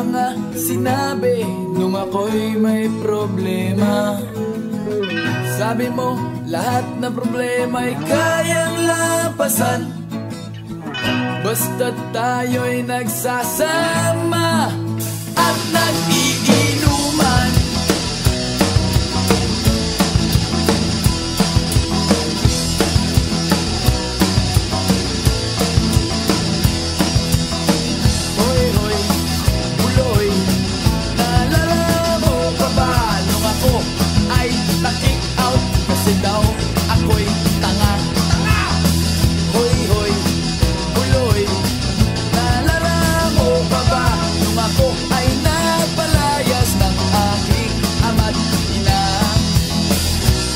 mga sinabi nung ako'y may problema. Sabi mo, lahat ng problema'y kayang lampasan basta't tayo'y nagsasama at nag-iinuman. Hoy, hoy, buloy, naalala mo pa ba nung ako ay na-kick out kasi daw ako'y tanga? Hoy, hoy, buloy, naalala mo pa ba nung ako ay napalayas ng aking ama't ina?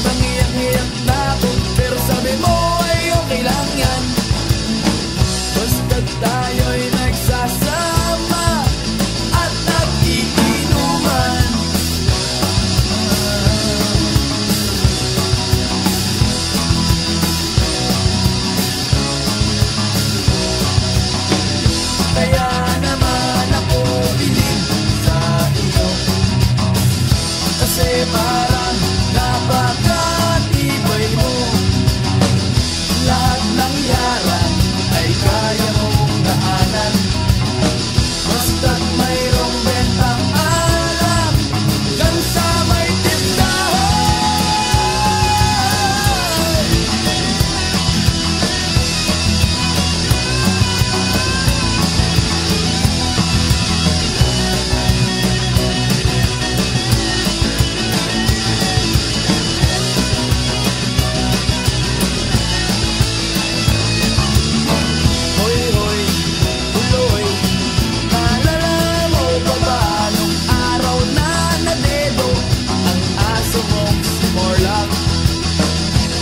Nangiyak-ngiyak na ako pero sabi mo ay okay lang yan basta't tayo'y nagsasama at nag-iinuman. Kaya naman ako bilib sa iyo kasi parang napakatibay mo. Lahat ng yaran ay kaya mong daanan basta't mayroong bentang alak dyan sa may tindahan. Hoy, hoy, buloy, naalala mo pa ba nung araw na nadedo ang aso mong si Morlock?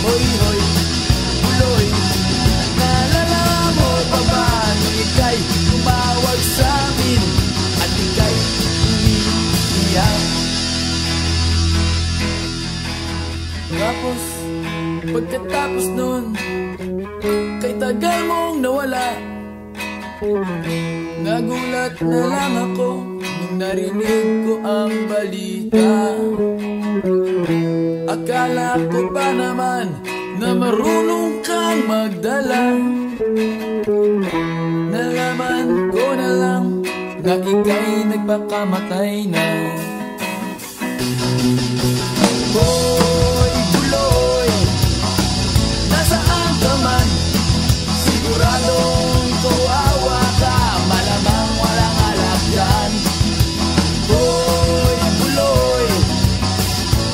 Hoy, hoy, buloy, naalala mo pa ba nung ika'y tumawag sa amin at ika'y umiiyak? Tapos, pagkatapos nun, kay tagal mong nawala, nagulat na lang ako nung narinig ko ang balita. Akala ko pa naman na marunong kang magdala. Nalaman ko na lang na ika'y nagpakamatay na. Hoy, buloy, nasaan ka man? Siguradong kawawa ka, malamang walang alak dyan. Hoy, buloy,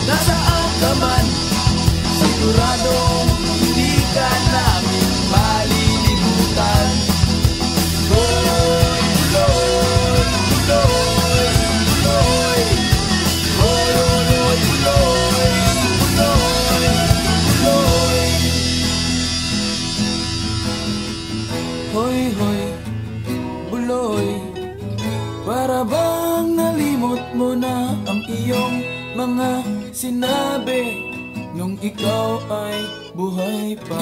nasaan ka man? Siguradong hindi ka namin malilimutan. Hoy, buloy, buloy, buloy. Hoy, hoy, hoy, buloy, buloy, buloy. Hoy, hoy, buloy, para bang nalimot mo na ang iyong mga sinabi nung ikaw ay buhay pa?